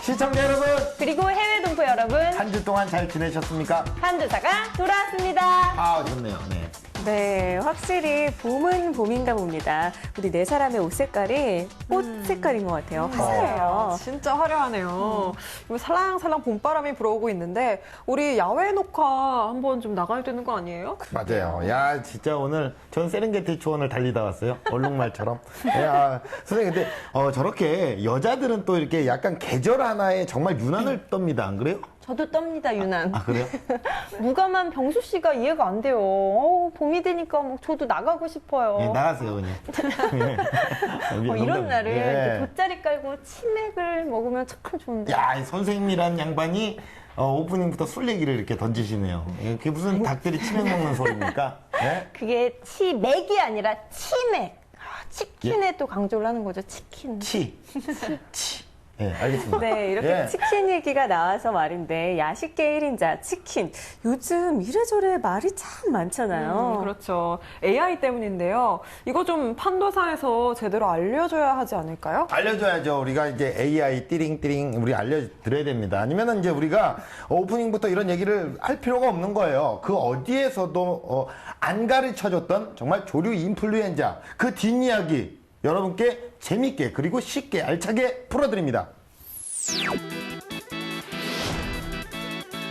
시청자 여러분, 그리고 해외 동포 여러분, 한 주 동안 잘 지내셨습니까? 판도사가 돌아왔습니다. 아, 좋네요. 네. 네, 확실히 봄은 봄인가 봅니다. 우리 네 사람의 옷 색깔이 꽃 색깔인 것 같아요. 화사해요. 진짜 화려하네요. 이거 살랑살랑 봄바람이 불어오고 있는데 우리 야외 녹화 한번 좀 나가야 되는 거 아니에요? 맞아요. 야, 진짜 오늘 전 세렝게티 초원을 달리다 왔어요. 얼룩말처럼. 야, 선생님, 근데 저렇게 여자들은 또 이렇게 약간 계절 하나에 정말 유난을 떱니다. 안 그래요? 저도 떱니다, 유난. 아, 그래요? 무감한 병수 씨가 이해가 안 돼요. 봄이 되니까 뭐 저도 나가고 싶어요. 네, 나가세요, 그냥. 이런 날을 네. 이렇게 돗자리 깔고 치맥을 먹으면 참 좋은데. 야, 이 선생님이란 양반이 오프닝부터 술 얘기를 이렇게 던지시네요. 그게 무슨 닭들이 치맥 먹는 소리입니까? 네? 그게 치맥이 아니라 치맥. 치킨에 또 강조를 하는 거죠, 치킨. 치. 네, 알겠습니다. 네, 이렇게 예. 치킨 얘기가 나와서 말인데 야식계 1인자 치킨. 요즘 이래저래 말이 참 많잖아요. 그렇죠. AI 때문인데요. 이거 좀 판도사에서 제대로 알려줘야 하지 않을까요? 알려줘야죠. 우리가 이제 AI 띠링띠링 우리 알려드려야 됩니다. 아니면은 이제 우리가 오프닝부터 이런 얘기를 할 필요가 없는 거예요. 그 어디에서도 안 가르쳐줬던 정말 조류 인플루엔자 그 뒷이야기 여러분께 재밌게 그리고 쉽게 알차게 풀어드립니다.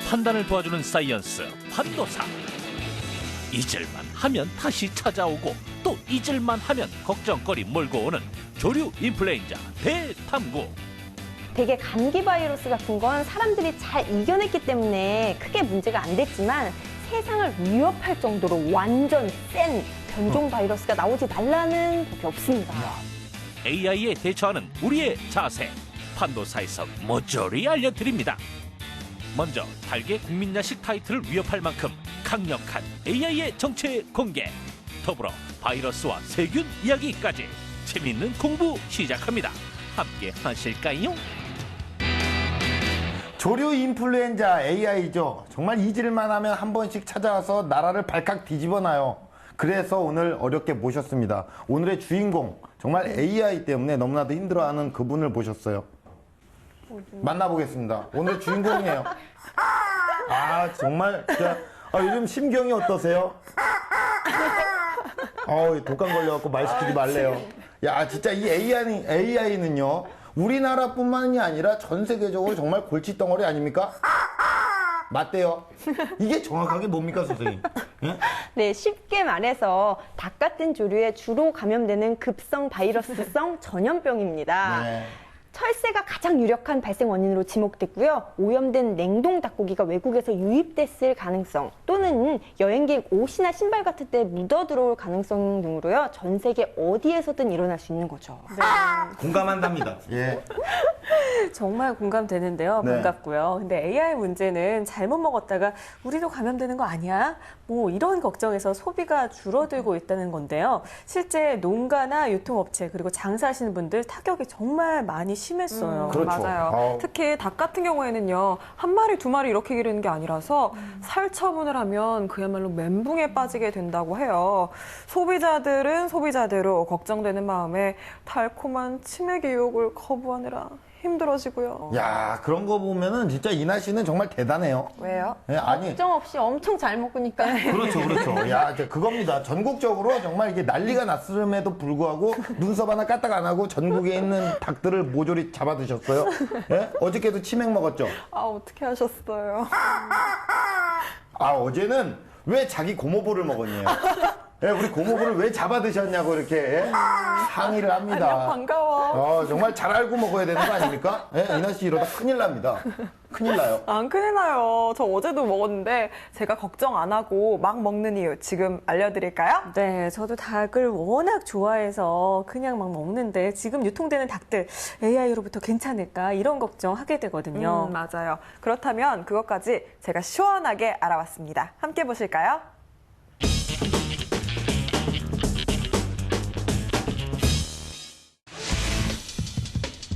판단을 도와주는 사이언스 판도사. 잊을만 하면 다시 찾아오고 또 잊을만 하면 걱정거리 몰고 오는 조류 인플루엔자 대탐구. 되게 감기 바이러스 같은 건 사람들이 잘 이겨냈기 때문에 크게 문제가 안 됐지만 세상을 위협할 정도로 완전 센 변종 바이러스가 나오지 말라는 법이 없습니다. AI에 대처하는 우리의 자세. 판도사에서 모조리 알려드립니다. 먼저 달계 국민야식 타이틀을 위협할 만큼 강력한 AI의 정체 공개. 더불어 바이러스와 세균 이야기까지 재밌는 공부 시작합니다. 함께 하실까요? 조류 인플루엔자 AI죠. 정말 잊을만 하면 한 번씩 찾아와서 나라를 발칵 뒤집어놔요. 그래서 오늘 어렵게 모셨습니다. 오늘의 주인공, 정말 AI 때문에 너무나도 힘들어하는 그분을 모셨어요. 만나보겠습니다. 오늘 주인공이에요. 아, 정말 진짜 요즘 심경이 어떠세요? 독감 걸려갖고 말 시키지 말래요. 야, 진짜 이 AI는요, 우리나라뿐만이 아니라 전 세계적으로 정말 골칫덩어리 아닙니까? 맞대요. 이게 정확하게 뭡니까, 선생님? 예? 네, 쉽게 말해서 닭 같은 조류에 주로 감염되는 급성 바이러스성 전염병입니다. 네. 철새가 가장 유력한 발생 원인으로 지목됐고요. 오염된 냉동 닭고기가 외국에서 유입됐을 가능성 또는 여행객 옷이나 신발 같은 데 묻어 들어올 가능성 등으로요. 전 세계 어디에서든 일어날 수 있는 거죠. 공감한답니다. 예. 정말 공감되는데요. 네. 반갑고요. 근데 AI 문제는 잘못 먹었다가 우리도 감염되는 거 아니야? 뭐 이런 걱정에서 소비가 줄어들고 있다는 건데요. 실제 농가나 유통업체 그리고 장사하시는 분들 타격이 정말 많이 심했어요. 그렇죠. 맞아요. 특히 닭 같은 경우에는요. 한 마리, 두 마리 이렇게 기르는 게 아니라서 살 처분을 하면 그야말로 멘붕에 빠지게 된다고 해요. 소비자들은 소비자대로 걱정되는 마음에 달콤한 치맥 유혹을 거부하느라 힘들어지고요. 야, 그런 거 보면은 진짜 이나 씨는 정말 대단해요. 왜요? 예, 아니. 걱정 없이 엄청 잘 먹으니까. 그렇죠. 야, 이제 그겁니다. 전국적으로 정말 이게 난리가 났음에도 불구하고 눈썹 하나 까딱 안 하고 전국에 있는 닭들을 모조리 잡아 드셨어요. 예? 어저께도 치맥 먹었죠? 아, 어떻게 하셨어요? 아, 어제는 왜 자기 고모부를 먹었냐요? 예, 우리 고모부를 왜 잡아 드셨냐고 이렇게 항의를 합니다. 아니야, 반가워. 정말 잘 알고 먹어야 되는 거 아닙니까? 예, 이나 씨 이러다 큰일 납니다. 큰일 나요. 안 큰일 나요. 저 어제도 먹었는데 제가 걱정 안 하고 막 먹는 이유 지금 알려드릴까요? 네, 저도 닭을 워낙 좋아해서 그냥 막 먹는데 지금 유통되는 닭들 AI로부터 괜찮을까 이런 걱정하게 되거든요. 맞아요. 그렇다면 그것까지 제가 시원하게 알아봤습니다. 함께 보실까요?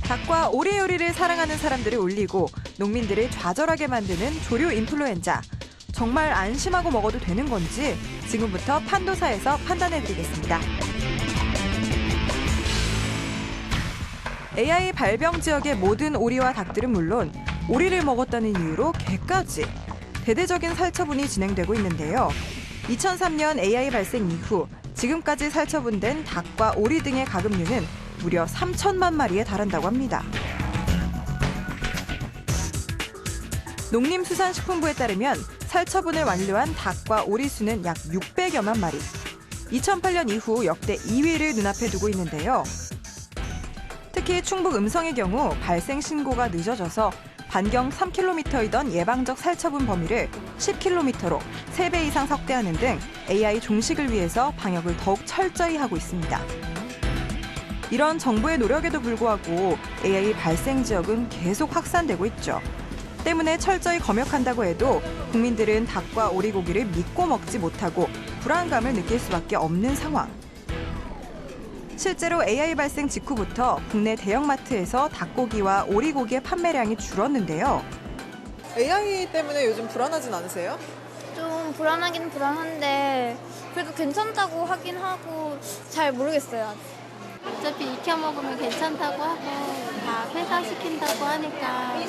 닭과 오리 요리를 사랑하는 사람들을 울리고 농민들을 좌절하게 만드는 조류 인플루엔자. 정말 안심하고 먹어도 되는 건지 지금부터 판도사에서 판단해드리겠습니다. AI 발병 지역의 모든 오리와 닭들은 물론 오리를 먹었다는 이유로 개까지 대대적인 살처분이 진행되고 있는데요. 2003년 AI 발생 이후 지금까지 살처분된 닭과 오리 등의 가금류는 무려 3천만 마리에 달한다고 합니다. 농림수산식품부에 따르면 살처분을 완료한 닭과 오리 수는 약 600여만 마리. 2008년 이후 역대 2위를 눈앞에 두고 있는데요. 특히 충북 음성의 경우 발생 신고가 늦어져서 반경 3km이던 예방적 살처분 범위를 10km로 3배 이상 확대하는 등 AI 종식을 위해서 방역을 더욱 철저히 하고 있습니다. 이런 정부의 노력에도 불구하고 AI 발생 지역은 계속 확산되고 있죠. 때문에 철저히 검역한다고 해도 국민들은 닭과 오리고기를 믿고 먹지 못하고 불안감을 느낄 수밖에 없는 상황. 실제로 AI 발생 직후부터 국내 대형마트에서 닭고기와 오리고기의 판매량이 줄었는데요. AI 때문에 요즘 불안하진 않으세요? 좀 불안하긴 불안한데 그래도 괜찮다고 하긴 하고 잘 모르겠어요. 어차피 익혀 먹으면 괜찮다고 하고 다 폐사시킨다고 하니까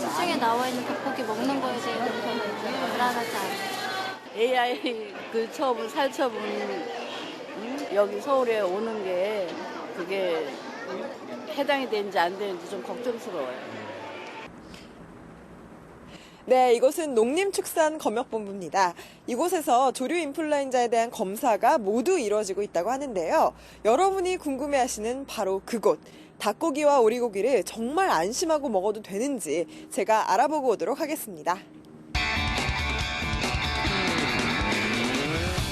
시중에 나와 있는 닭고기 먹는 거에 대해서 저는 불안하지 않아요. AI 그 처분, 살처분 여기 서울에 오는 게 그게 해당이 되는지 안 되는지 좀 걱정스러워요. 네, 이곳은 농림축산검역본부입니다. 이곳에서 조류 인플루엔자에 대한 검사가 모두 이루어지고 있다고 하는데요. 여러분이 궁금해하시는 바로 그곳, 닭고기와 오리고기를 정말 안심하고 먹어도 되는지 제가 알아보고 오도록 하겠습니다.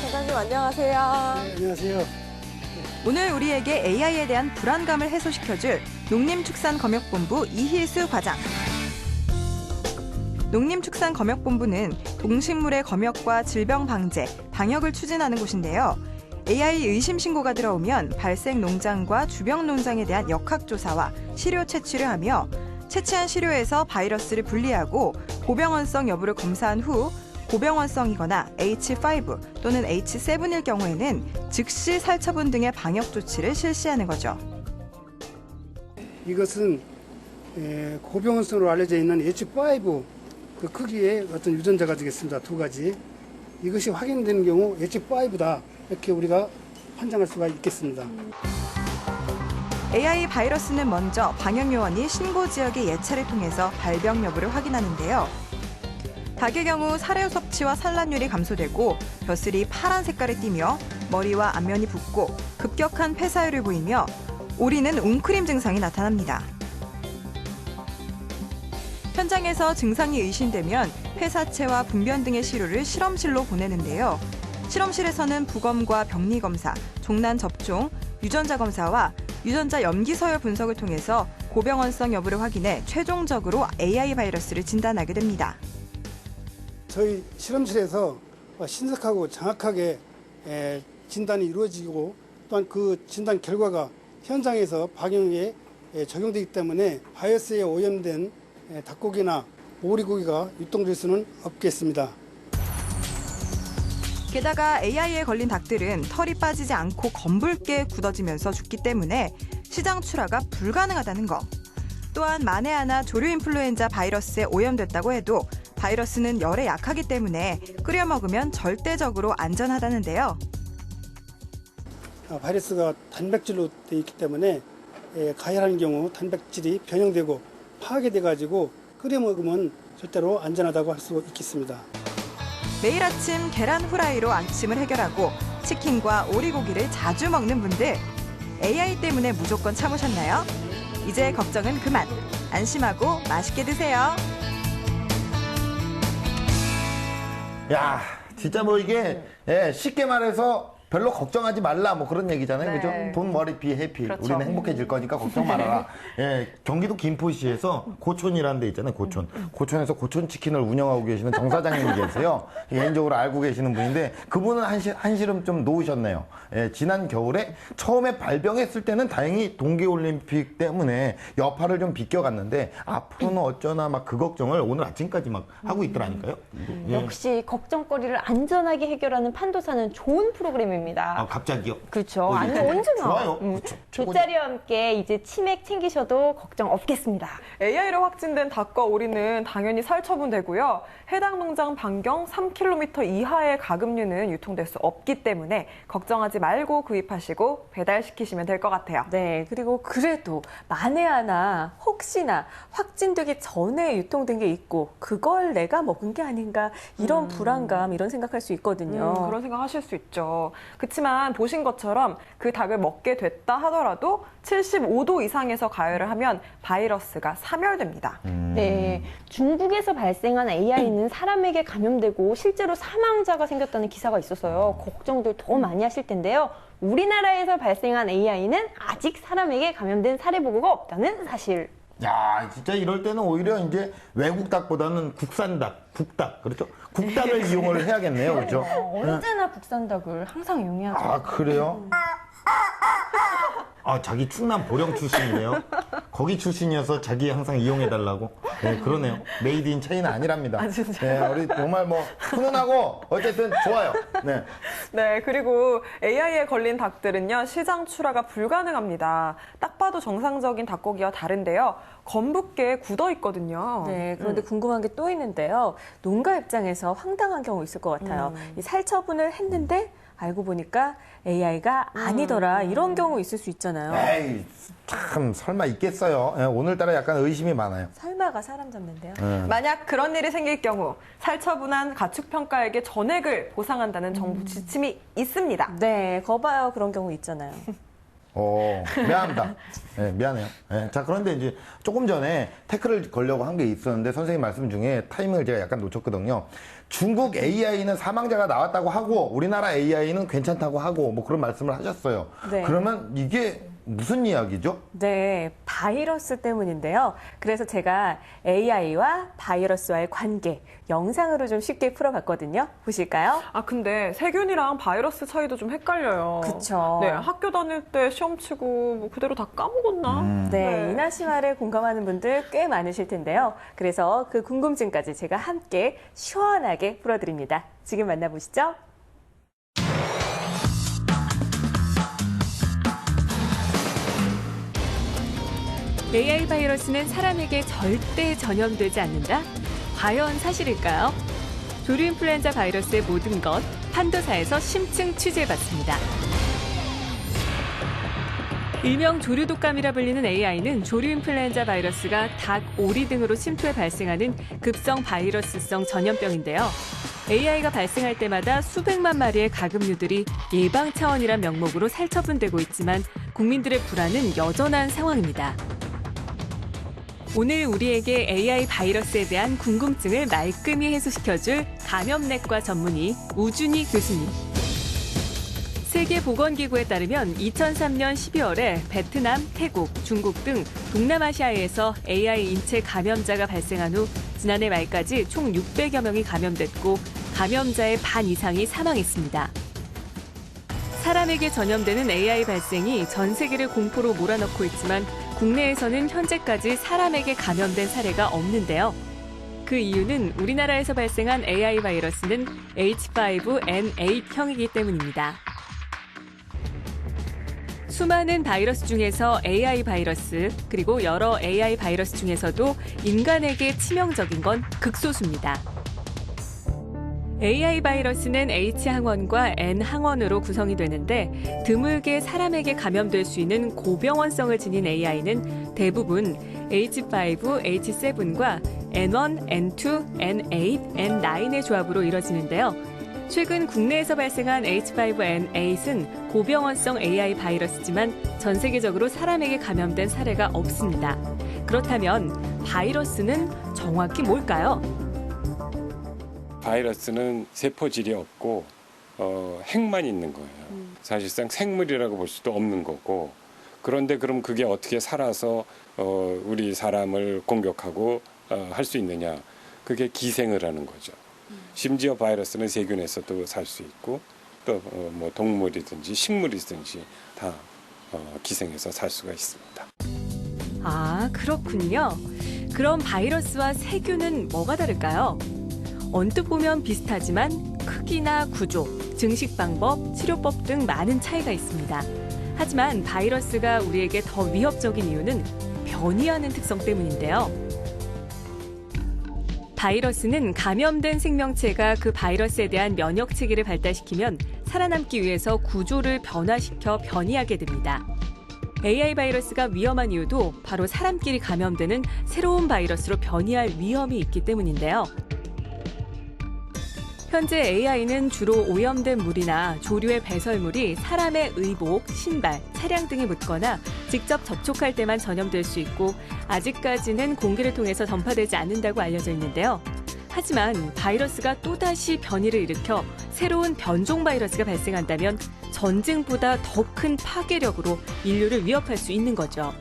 사장님 안녕하세요. 네, 안녕하세요. 오늘 우리에게 AI에 대한 불안감을 해소시켜줄 농림축산검역본부 이희수 과장. 농림축산검역본부는 동식물의 검역과 질병 방제, 방역을 추진하는 곳인데요. AI 의심 신고가 들어오면 발생 농장과 주변 농장에 대한 역학조사와 시료 채취를 하며 채취한 시료에서 바이러스를 분리하고 고병원성 여부를 검사한 후 고병원성이거나 H5 또는 H7일 경우에는 즉시 살처분 등의 방역 조치를 실시하는 거죠. 이것은 고병원성으로 알려져 있는 H5 그 크기의 어떤 유전자가 되겠습니다. 두 가지. 이것이 확인되는 경우 H5다 이렇게 우리가 판정할 수가 있겠습니다. AI 바이러스는 먼저 방역요원이 신고 지역의 예찰을 통해서 발병 여부를 확인하는데요. 닭의 경우 사료 섭취와 산란율이 감소되고 벼슬이 파란 색깔을 띠며 머리와 앞면이 붓고 급격한 폐사율을 보이며 오리는 웅크림 증상이 나타납니다. 현장에서 증상이 의심되면 폐사체와 분변 등의 시료를 실험실로 보내는데요. 실험실에서는 부검과 병리 검사, 종난 접종, 유전자 검사와 유전자 염기 서열 분석을 통해서 고병원성 여부를 확인해 최종적으로 AI 바이러스를 진단하게 됩니다. 저희 실험실에서 신속하고 정확하게 진단이 이루어지고 또한 그 진단 결과가 현장에서 방역에 적용되기 때문에 바이러스에 오염된 닭고기나 오리고기가 유통될 수는 없겠습니다. 게다가 AI에 걸린 닭들은 털이 빠지지 않고 검붉게 굳어지면서 죽기 때문에 시장 출하가 불가능하다는 거. 또한 만에 하나 조류 인플루엔자 바이러스에 오염됐다고 해도 바이러스는 열에 약하기 때문에 끓여 먹으면 절대적으로 안전하다는데요. 바이러스가 단백질로 되어 있기 때문에 가열하는 경우 단백질이 변형되고 파괴돼가지고 끓여 먹으면 절대로 안전하다고 할 수 있겠습니다. 매일 아침 계란 후라이로 아침을 해결하고 치킨과 오리고기를 자주 먹는 분들, AI 때문에 무조건 참으셨나요? 이제 걱정은 그만. 안심하고 맛있게 드세요. 야, 진짜 뭐 이게 쉽게 말해서 별로 걱정하지 말라 뭐 그런 얘기잖아요. 네. 그죠? 돈 머리 비 해피. 그렇죠. 우리는 행복해질 거니까 걱정 말아라. 경기도 김포시에서 고촌이라는 데 있잖아요. 고촌. 고촌에서 고촌 치킨을 운영하고 계시는 정 사장님이 계세요. 개인적으로 알고 계시는 분인데 그분은 한시름 좀 놓으셨네요. 지난 겨울에 처음에 발병했을 때는 다행히 동계올림픽 때문에 여파를 좀 비껴갔는데 앞으로는 어쩌나 막 그 걱정을 오늘 아침까지 막 하고 있더라니까요. 역시 걱정거리를 안전하게 해결하는 판도사는 좋은 프로그램입니다. 됩니다. 갑자기요? 그렇죠. 아니 언제나. 좋아요. 그렇죠. 돗자리와 함께 이제 치맥 챙기셔도 걱정 없겠습니다. AI로 확진된 닭과 오리는 당연히 살처분되고요. 해당 농장 반경 3km 이하의 가금류는 유통될 수 없기 때문에 걱정하지 말고 구입하시고 배달시키시면 될 것 같아요. 네, 그리고 그래도 만에 하나 혹시나 확진되기 전에 유통된 게 있고 그걸 내가 먹은 게 아닌가 이런 불안감 이런 생각할 수 있거든요. 그런 생각하실 수 있죠. 그렇지만 보신 것처럼 그 닭을 먹게 됐다 하더라도 75도 이상에서 가열을 하면 바이러스가 사멸됩니다. 네, 중국에서 발생한 AI는 사람에게 감염되고 실제로 사망자가 생겼다는 기사가 있어서요. 걱정들 더 많이 하실 텐데요. 우리나라에서 발생한 AI는 아직 사람에게 감염된 사례 보고가 없다는 사실. 야, 진짜 이럴 때는 오히려 이제 외국 닭보다는 국산 닭, 국닭, 그렇죠? 국닭을 이용을 해야겠네요, 그렇죠? 언제나 국산 닭을 항상 이용해야죠. 아, 그래요? 자기 충남 보령 출신이네요. 거기 출신이어서 자기 항상 이용해달라고. 네, 그러네요. 메이드 인 차이는 아니랍니다. 네, 우리 정말 뭐 훈훈하고 어쨌든 좋아요. 네. 네, 그리고 AI에 걸린 닭들은요, 시장 출하가 불가능합니다. 딱 봐도 정상적인 닭고기와 다른데요. 검붉게 굳어 있거든요. 네, 그런데 궁금한 게 또 있는데요. 농가 입장에서 황당한 경우 있을 것 같아요. 이 살처분을 했는데 알고 보니까 AI가 아니더라. 이런 경우 있을 수 있잖아요. 에이, 참 설마 있겠어요. 예, 오늘따라 약간 의심이 많아요. 설마가 사람 잡는데요. 만약 그런 일이 생길 경우 살처분한 가축평가에게 전액을 보상한다는 정부 지침이 있습니다. 네, 거봐요. 그런 경우 있잖아요. 미안합니다. 네, 미안해요. 네, 자, 그런데 이제 조금 전에 태클을 걸려고 한 게 있었는데 선생님 말씀 중에 타이밍을 제가 약간 놓쳤거든요. 중국 AI는 사망자가 나왔다고 하고 우리나라 AI는 괜찮다고 하고 뭐 그런 말씀을 하셨어요. 네. 그러면 이게 무슨 이야기죠? 네, 바이러스 때문인데요. 그래서 제가 AI와 바이러스와의 관계 영상으로 좀 쉽게 풀어봤거든요. 보실까요? 근데 세균이랑 바이러스 차이도 좀 헷갈려요. 그쵸. 네, 학교 다닐 때 시험 치고 뭐 그대로 다 까먹었나? 네, 이나 씨 말에 공감하는 분들 꽤 많으실 텐데요. 그래서 그 궁금증까지 제가 함께 시원하게 풀어드립니다. 지금 만나보시죠. AI 바이러스는 사람에게 절대 전염되지 않는다? 과연 사실일까요? 조류 인플루엔자 바이러스의 모든 것, 판도사에서 심층 취재해봤습니다. 일명 조류 독감이라 불리는 AI는 조류 인플루엔자 바이러스가 닭, 오리 등으로 침투해 발생하는 급성 바이러스성 전염병인데요. AI가 발생할 때마다 수백만 마리의 가금류들이 예방 차원이란 명목으로 살처분되고 있지만 국민들의 불안은 여전한 상황입니다. 오늘 우리에게 AI 바이러스에 대한 궁금증을 말끔히 해소시켜줄 감염내과 전문의 우준희 교수님. 세계보건기구에 따르면 2003년 12월에 베트남, 태국, 중국 등 동남아시아에서 AI 인체 감염자가 발생한 후 지난해 말까지 총 600여 명이 감염됐고 감염자의 반 이상이 사망했습니다. 사람에게 전염되는 AI 발생이 전 세계를 공포로 몰아넣고 있지만 국내에서는 현재까지 사람에게 감염된 사례가 없는데요. 그 이유는 우리나라에서 발생한 AI 바이러스는 H5N8형이기 때문입니다. 수많은 바이러스 중에서 AI 바이러스, 그리고 여러 AI 바이러스 중에서도 인간에게 치명적인 건 극소수입니다. AI 바이러스는 H항원과 N항원으로 구성이 되는데 드물게 사람에게 감염될 수 있는 고병원성을 지닌 AI는 대부분 H5, H7과 N1, N2, N8, N9의 조합으로 이뤄지는데요. 최근 국내에서 발생한 H5N8은 고병원성 AI 바이러스지만 전 세계적으로 사람에게 감염된 사례가 없습니다. 그렇다면 바이러스는 정확히 뭘까요? 바이러스는 세포질이 없고 핵만 있는 거예요. 사실상 생물이라고 볼 수도 없는 거고, 그런데 그럼 그게 어떻게 살아서 우리 사람을 공격하고 할 수 있느냐? 그게 기생을 하는 거죠. 심지어 바이러스는 세균에서도 살 수 있고 또 뭐 동물이든지 식물이든지 다 기생해서 살 수가 있습니다. 아, 그렇군요. 그럼 바이러스와 세균은 뭐가 다를까요? 언뜻 보면 비슷하지만 크기나 구조, 즉 증식 방법, 치료법 등 많은 차이가 있습니다. 하지만 바이러스가 우리에게 더 위협적인 이유는 변이하는 특성 때문인데요. 바이러스는 감염된 생명체가 그 바이러스에 대한 면역 체계를 발달시키면 살아남기 위해서 구조를 변화시켜 변이하게 됩니다. AI 바이러스가 위험한 이유도 바로 사람끼리 감염되는 새로운 바이러스로 변이할 위험이 있기 때문인데요. 현재 AI는 주로 오염된 물이나 조류의 배설물이 사람의 의복, 신발, 차량 등에 묻거나 직접 접촉할 때만 전염될 수 있고 아직까지는 공기를 통해서 전파되지 않는다고 알려져 있는데요. 하지만 바이러스가 또다시 변이를 일으켜 새로운 변종 바이러스가 발생한다면 전쟁보다 더 큰 파괴력으로 인류를 위협할 수 있는 거죠.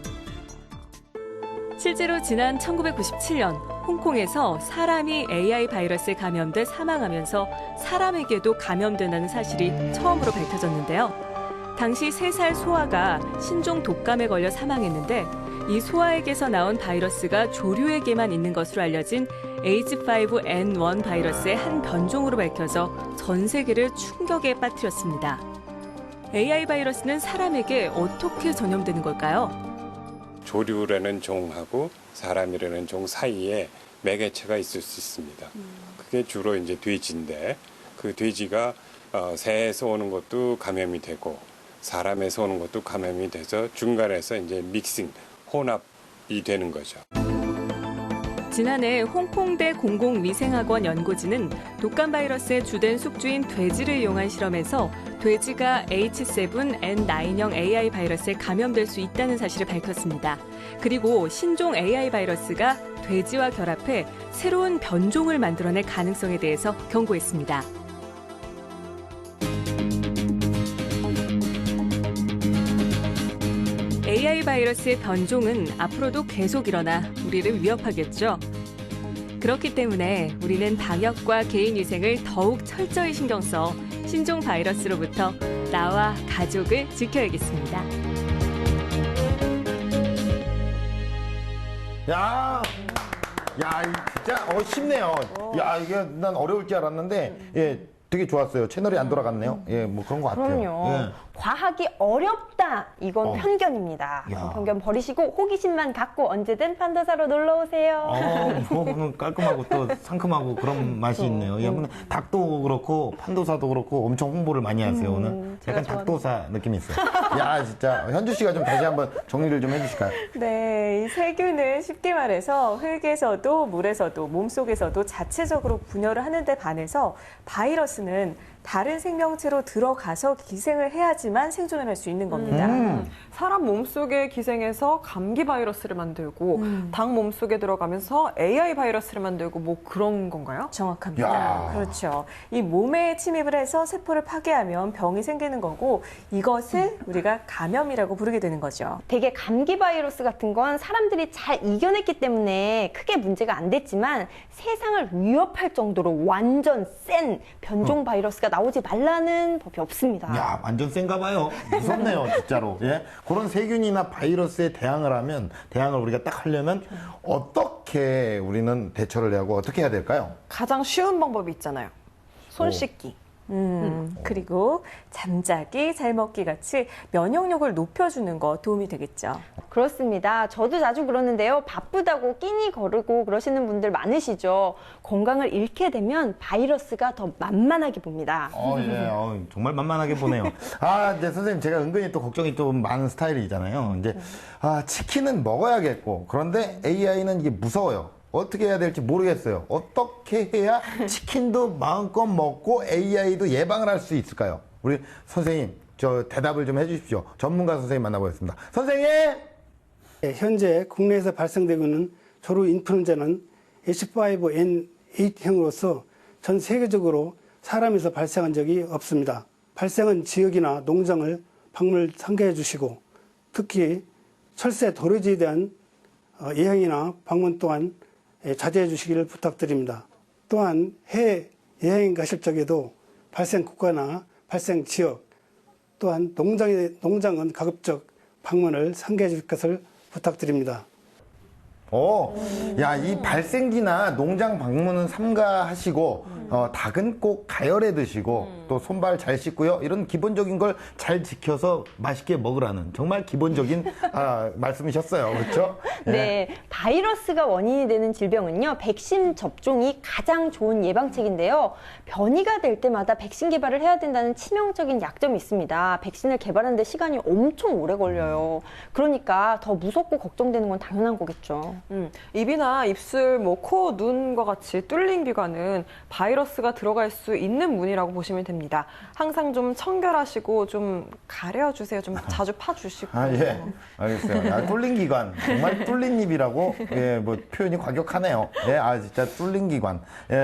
실제로 지난 1997년 홍콩에서 사람이 AI 바이러스에 감염돼 사망하면서 사람에게도 감염된다는 사실이 처음으로 밝혀졌는데요. 당시 3살 소아가 신종 독감에 걸려 사망했는데 이 소아에게서 나온 바이러스가 조류에게만 있는 것으로 알려진 H5N1 바이러스의 한 변종으로 밝혀져 전 세계를 충격에 빠뜨렸습니다. AI 바이러스는 사람에게 어떻게 전염되는 걸까요? 조류라는 종하고 사람이라는 종 사이에 매개체가 있을 수 있습니다. 그게 주로 이제 돼지인데 그 돼지가 새에서 오는 것도 감염이 되고 사람에서 오는 것도 감염이 돼서 중간에서 이제 믹싱, 혼합이 되는 거죠. 지난해 홍콩대 공공위생학원 연구진은 독감 바이러스의 주된 숙주인 돼지를 이용한 실험에서 돼지가 H7N9형 AI 바이러스에 감염될 수 있다는 사실을 밝혔습니다. 그리고 신종 AI 바이러스가 돼지와 결합해 새로운 변종을 만들어낼 가능성에 대해서 경고했습니다. AI 바이러스의 변종은 앞으로도 계속 일어나 우리를 위협하겠죠. 그렇기 때문에 우리는 방역과 개인 위생을 더욱 철저히 신경 써 신종 바이러스로부터 나와 가족을 지켜야겠습니다. 야, 진짜 쉽네요. 야, 이게 난 어려울 줄 알았는데, 예, 되게 좋았어요. 채널이 안 돌아갔네요. 예, 뭐 그런 것 같아요. 그럼요. 예. 과학이 어렵다. 이건 편견입니다. 야. 편견 버리시고 호기심만 갖고 언제든 판도사로 놀러 오세요. 그거는 깔끔하고 또 상큼하고 그런 맛이 있네요. 예, 닭도 그렇고 판도사도 그렇고 엄청 홍보를 많이 하세요, 오늘. 약간 닭도사 느낌이 있어요. 야, 진짜. 현주 씨가 좀 다시 한번 정리를 좀 해주실까요? 네, 이 세균은 쉽게 말해서 흙에서도 물에서도 몸속에서도 자체적으로 분열을 하는데 반해서 바이러스는 다른 생명체로 들어가서 기생을 해야지만 생존을 할 수 있는 겁니다. 사람 몸속에 기생해서 감기 바이러스를 만들고 닭 몸속에 들어가면서 AI 바이러스를 만들고 뭐 그런 건가요? 정확합니다. 야. 그렇죠. 이 몸에 침입을 해서 세포를 파괴하면 병이 생기는 거고 이것을 우리가 감염이라고 부르게 되는 거죠. 되게 감기 바이러스 같은 건 사람들이 잘 이겨냈기 때문에 크게 문제가 안 됐지만 세상을 위협할 정도로 완전 센 변종 바이러스가 나오지 말라는 법이 없습니다. 야, 완전 센가 봐요. 무섭네요, 진짜로. 예? 그런 세균이나 바이러스에 대항을 우리가 딱 하려면 어떻게 우리는 대처를 하고 어떻게 해야 될까요? 가장 쉬운 방법이 있잖아요. 손 씻기. 그리고 잠자기, 잘 먹기 같이 면역력을 높여주는 거 도움이 되겠죠. 그렇습니다. 저도 자주 그러는데요. 바쁘다고 끼니 거르고 그러시는 분들 많으시죠. 건강을 잃게 되면 바이러스가 더 만만하게 봅니다. 예, 정말 만만하게 보네요. 이제 선생님, 제가 은근히 또 걱정이 좀 많은 스타일이잖아요. 이제, 치킨은 먹어야겠고, 그런데 AI는 이게 무서워요. 어떻게 해야 될지 모르겠어요. 어떻게 해야 치킨도 마음껏 먹고 AI도 예방을 할 수 있을까요? 우리 선생님, 저 대답을 좀 해주십시오. 전문가 선생님 만나보겠습니다. 선생님! 현재 국내에서 발생되고 있는 조류 인플루엔자는 H5N8형으로서 전 세계적으로 사람에서 발생한 적이 없습니다. 발생한 지역이나 농장을 방문을 상기해 주시고 특히 철새 도래지에 대한 예행이나 방문 또한 자제해 주시기를 부탁드립니다. 또한 해외 여행 가실 적에도 발생 국가나 발생 지역 또한 농장은 가급적 방문을 상기해 줄 것을 부탁드립니다. 야, 이 발생지나 농장 방문은 삼가하시고, 닭은 꼭 가열해 드시고, 또 손발 잘 씻고요. 이런 기본적인 걸 잘 지켜서 맛있게 먹으라는 정말 기본적인 말씀이셨어요. 그렇죠? 네. 바이러스가 원인이 되는 질병은요, 백신 접종이 가장 좋은 예방책인데요. 변이가 될 때마다 백신 개발을 해야 된다는 치명적인 약점이 있습니다. 백신을 개발하는데 시간이 엄청 오래 걸려요. 그러니까 더 무섭고 걱정되는 건 당연한 거겠죠. 입이나 입술, 코, 눈과 같이 뚫린 기관은 바이러스가 들어갈 수 있는 문이라고 보시면 됩니다. 항상 좀 청결하시고 좀 가려주세요. 좀 자주 파주시고. 예. 알겠어요. 뚫린 기관. 정말 뚫린 입이라고, 표현이 과격하네요. 진짜 뚫린 기관.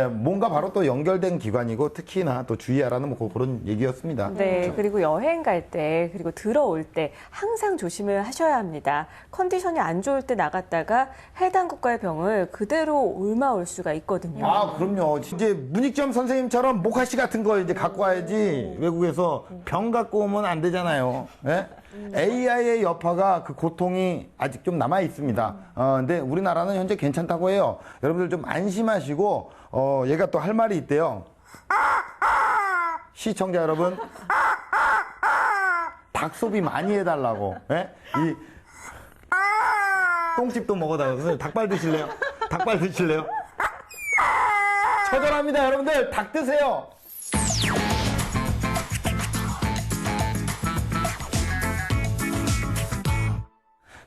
뭔가 바로 또 연결된 기관이고, 특히나 또 주의하라는 그런 얘기였습니다. 네, 그렇죠? 그리고 여행 갈 때, 그리고 들어올 때 항상 조심을 하셔야 합니다. 컨디션이 안 좋을 때 나갔다가 해당 국가의 병을 그대로 옮아올 수가 있거든요. 그럼요. 이제 문익점 선생님처럼 모카씨 같은 거 이제 갖고 와야지 외국에서 병 갖고 오면 안 되잖아요. 예? AI의 여파가 그 고통이 아직 좀 남아 있습니다. 근데 우리나라는 현재 괜찮다고 해요. 여러분들 좀 안심하시고, 얘가 또 할 말이 있대요. 시청자 여러분, 닭 소비 많이 해달라고. 예? 이 똥집도 먹어달라고. 닭발 드실래요? 닭발 드실래요? 처절합니다, 여러분들. 닭 드세요.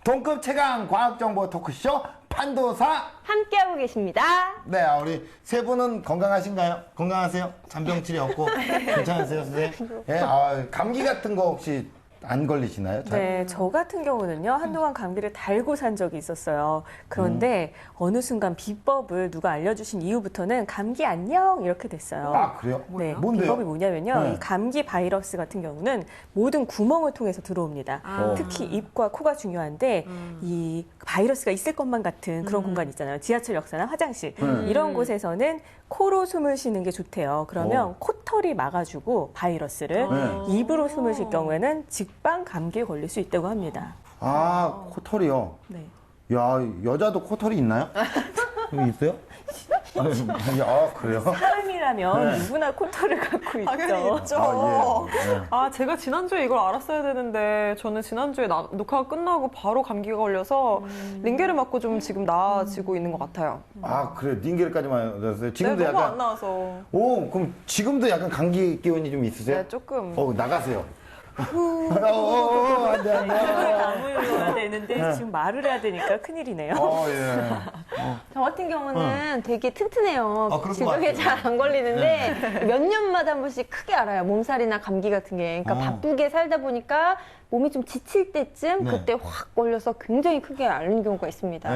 동급 최강 과학정보 토크쇼 판도사 함께하고 계십니다. 네, 우리 세 분은 건강하신가요? 건강하세요? 잔병치레 없고 괜찮으세요, 선생님? 감기 같은 거 혹시 안 걸리시나요? 네, 저 같은 경우는요, 한동안 감기를 달고 산 적이 있었어요. 그런데 어느 순간 비법을 누가 알려주신 이후부터는 감기 안녕 이렇게 됐어요. 그래요? 네, 뭔데요? 비법이 뭐냐면요, 이 감기 바이러스 같은 경우는 모든 구멍을 통해서 들어옵니다. 특히 입과 코가 중요한데 이 바이러스가 있을 것만 같은 그런 공간 있잖아요. 지하철역사나 화장실 이런 곳에서는 코로 숨을 쉬는 게 좋대요. 그러면 코털이 막아주고 바이러스를 입으로 숨을 쉴 경우에는 직방 감기에 걸릴 수 있다고 합니다. 코털이요? 네. 야, 여자도 코털이 있나요? 있어요? 그래요? 사람이라면 누구나 코털을 갖고 있죠. 당연히 있죠. 예. 제가 지난주에 이걸 알았어야 되는데 저는 지난주에 녹화가 끝나고 바로 감기가 걸려서 링게를 맞고 좀 지금 나아지고 있는 것 같아요. 그래요? 링게르까지만 맞았어요? 지금도 너무 약간 안 나와서. 그럼 지금도 약간 감기 기운이 좀 있으세요? 네, 조금. 나가세요. 안 돼. 다물어야 되는데 지금 말을 해야 되니까 큰일이네요. 저 같은 경우는 되게 튼튼해요. 그럴 것 질병에 같아요. 잘 안 걸리는데 몇 년마다 한 번씩 크게 알아요. 몸살이나 감기 같은 게. 그러니까 바쁘게 살다 보니까 몸이 좀 지칠 때쯤 그때 확 걸려서 굉장히 크게 앓는 경우가 있습니다.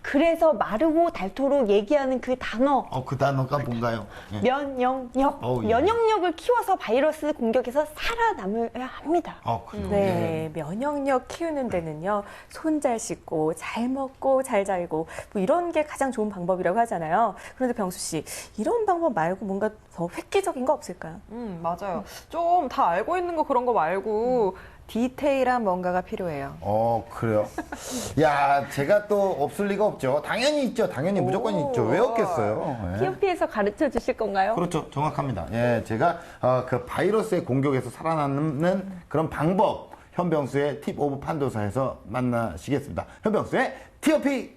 그래서 마르고 닳도록 얘기하는 그 단어. 그 단어가 뭔가요? 면역력. 면역력을 키워서 바이러스 공격에서 살아남아야 합니다. 그래요? 네, 면역력 키우는 데는요, 손 잘 씻고, 잘 먹고, 잘 자고, 이런 게 가장 좋은 방법이라고 하잖아요. 그런데 병수 씨, 이런 방법 말고 뭔가 더 획기적인 거 없을까요? 맞아요. 좀 다 알고 있는 거 그런 거 말고 디테일한 뭔가가 필요해요. 그래요? 야, 제가 또 없을 리가 없죠. 당연히 있죠. 당연히 무조건 있죠. 왜 없겠어요? TOP에서 가르쳐 주실 건가요? 그렇죠. 정확합니다. 제가 그 바이러스의 공격에서 살아남는 그런 방법, 현병수의 팁 오브 판도사에서 만나시겠습니다. 현병수의 TOP!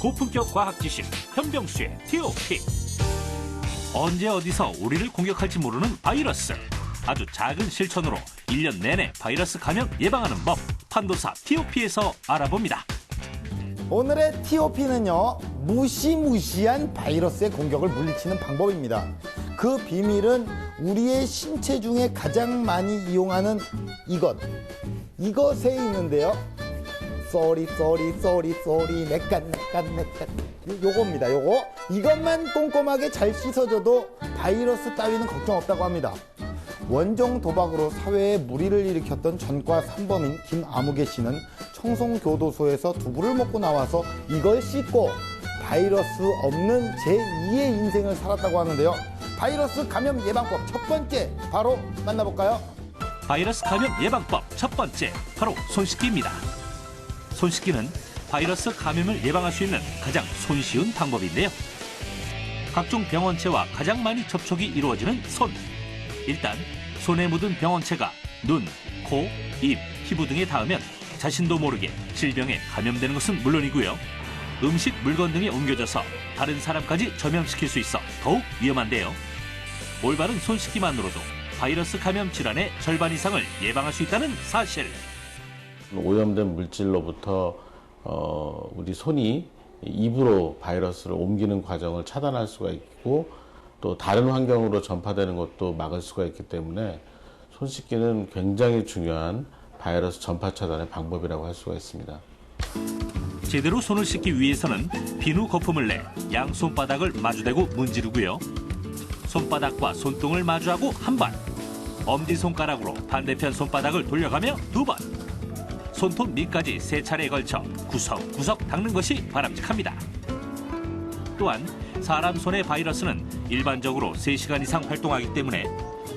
고품격 과학 지식 현병수의 TOP. 언제 어디서 우리를 공격할지 모르는 바이러스. 아주 작은 실천으로 1년 내내 바이러스 감염 예방하는 법, 판도사 TOP에서 알아봅니다. 오늘의 TOP는요, 무시무시한 바이러스의 공격을 물리치는 방법입니다. 그 비밀은 우리의 신체 중에 가장 많이 이용하는 이것에 있는데요. 쏘리 내깐 요겁니다. 이것만 꼼꼼하게 잘 씻어줘도 바이러스 따위는 걱정 없다고 합니다. 원정 도박으로 사회에 물의를 일으켰던 전과 산범인 김아무개 씨는 청송교도소에서 두부를 먹고 나와서 이걸 씻고 바이러스 없는 제2의 인생을 살았다고 하는데요. 바이러스 감염 예방법 첫 번째 바로 만나볼까요? 바이러스 감염 예방법 첫 번째, 바로 손 씻기입니다. 손 씻기는 바이러스 감염을 예방할 수 있는 가장 손쉬운 방법인데요. 각종 병원체와 가장 많이 접촉이 이루어지는 손. 일단 손에 묻은 병원체가 눈, 코, 입, 피부 등에 닿으면 자신도 모르게 질병에 감염되는 것은 물론이고요. 음식, 물건 등에 옮겨져서 다른 사람까지 전염시킬 수 있어 더욱 위험한데요. 올바른 손 씻기만으로도 바이러스 감염 질환의 절반 이상을 예방할 수 있다는 사실. 오염된 물질로부터 우리 손이 입으로 바이러스를 옮기는 과정을 차단할 수가 있고 또 다른 환경으로 전파되는 것도 막을 수가 있기 때문에 손 씻기는 굉장히 중요한 바이러스 전파 차단의 방법이라고 할 수가 있습니다. 제대로 손을 씻기 위해서는 비누 거품을 내 양 손바닥을 마주대고 문지르고요. 손바닥과 손등을 마주하고 한 번, 엄지손가락으로 반대편 손바닥을 돌려가며 두 번, 손톱 밑까지 3차례에 걸쳐 구석구석 닦는 것이 바람직합니다. 또한 사람 손의 바이러스는 일반적으로 3시간 이상 활동하기 때문에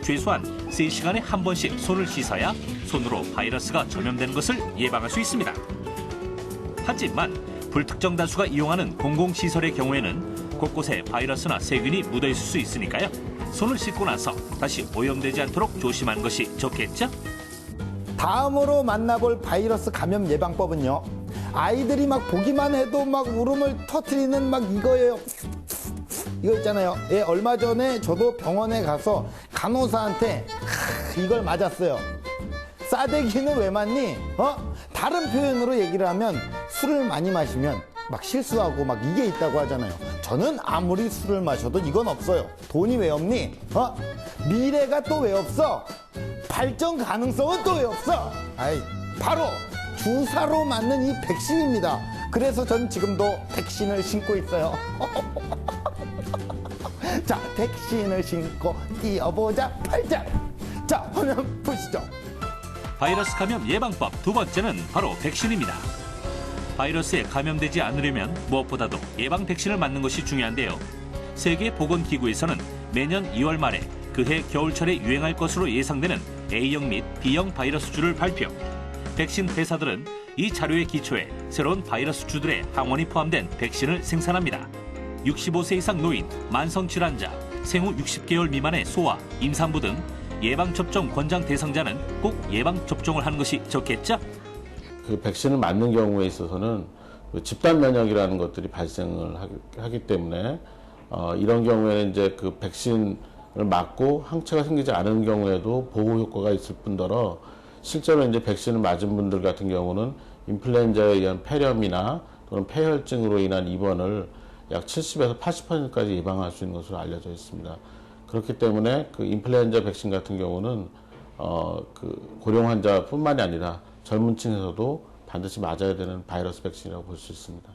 최소한 3시간에 한 번씩 손을 씻어야 손으로 바이러스가 전염되는 것을 예방할 수 있습니다. 하지만 불특정 다수가 이용하는 공공시설의 경우에는 곳곳에 바이러스나 세균이 묻어있을 수 있으니까요. 손을 씻고 나서 다시 오염되지 않도록 조심하는 것이 좋겠죠? 다음으로 만나볼 바이러스 감염 예방법은요. 아이들이 막 보기만 해도 막 울음을 터뜨리는 막 이거예요. 이거 있잖아요. 예, 얼마 전에 저도 병원에 가서 간호사한테 이걸 맞았어요. 싸대기는 왜 맞니? 다른 표현으로 얘기를 하면 술을 많이 마시면 막 실수하고 막 이게 있다고 하잖아요. 저는 아무리 술을 마셔도 이건 없어요. 돈이 왜 없니? 미래가 또 왜 없어? 발전 가능성은 또 왜 없어? 아이, 바로 주사로 맞는 이 백신입니다. 그래서 전 지금도 백신을 신고 있어요. 자, 백신을 신고 뛰어보자 팔짱. 자, 화면 보시죠. 바이러스 감염 예방법 두 번째는 바로 백신입니다. 바이러스에 감염되지 않으려면 무엇보다도 예방 백신을 맞는 것이 중요한데요. 세계보건기구에서는 매년 2월 말에 그해 겨울철에 유행할 것으로 예상되는 A형 및 B형 바이러스주를 발표. 백신 회사들은 이 자료에 기초해 새로운 바이러스주들의 항원이 포함된 백신을 생산합니다. 65세 이상 노인, 만성질환자, 생후 60개월 미만의 소아, 임산부 등 예방접종 권장 대상자는 꼭 예방접종을 하는 것이 좋겠죠? 그 백신을 맞는 경우에 있어서는 집단 면역이라는 것들이 발생을 하기 때문에 이런 경우에는 이제 그 백신을 맞고 항체가 생기지 않은 경우에도 보호 효과가 있을 뿐더러 실제로 이제 백신을 맞은 분들 같은 경우는 인플루엔자에 의한 폐렴이나 또는 폐혈증으로 인한 입원을 약 70에서 80%까지 예방할 수 있는 것으로 알려져 있습니다. 그렇기 때문에 그 인플루엔자 백신 같은 경우는 그 고령 환자뿐만이 아니라 젊은 층에서도 반드시 맞아야 되는 바이러스 백신이라고 볼 수 있습니다.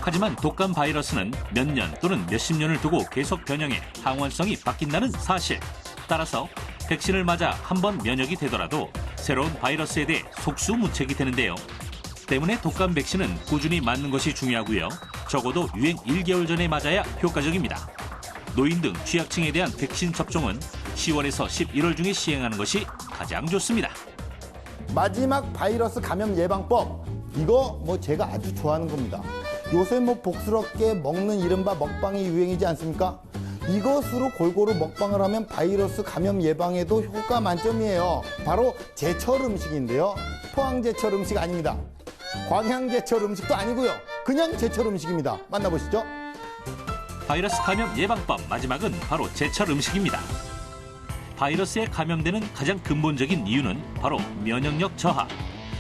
하지만 독감 바이러스는 몇 년 또는 몇십 년을 두고 계속 변형해 항원성이 바뀐다는 사실. 따라서 백신을 맞아 한 번 면역이 되더라도 새로운 바이러스에 대해 속수무책이 되는데요. 때문에 독감 백신은 꾸준히 맞는 것이 중요하고요. 적어도 유행 1개월 전에 맞아야 효과적입니다. 노인 등 취약층에 대한 백신 접종은 10월에서 11월 중에 시행하는 것이 가장 좋습니다. 마지막 바이러스 감염 예방법. 이거 뭐 제가 아주 좋아하는 겁니다. 요새 뭐 복스럽게 먹는 이른바 먹방이 유행이지 않습니까? 이것으로 골고루 먹방을 하면 바이러스 감염 예방에도 효과 만점이에요. 바로 제철 음식인데요. 포항 제철 음식 아닙니다. 광양 제철 음식도 아니고요. 그냥 제철 음식입니다. 만나보시죠. 바이러스 감염 예방법 마지막은 바로 제철 음식입니다. 바이러스에 감염되는 가장 근본적인 이유는 바로 면역력 저하.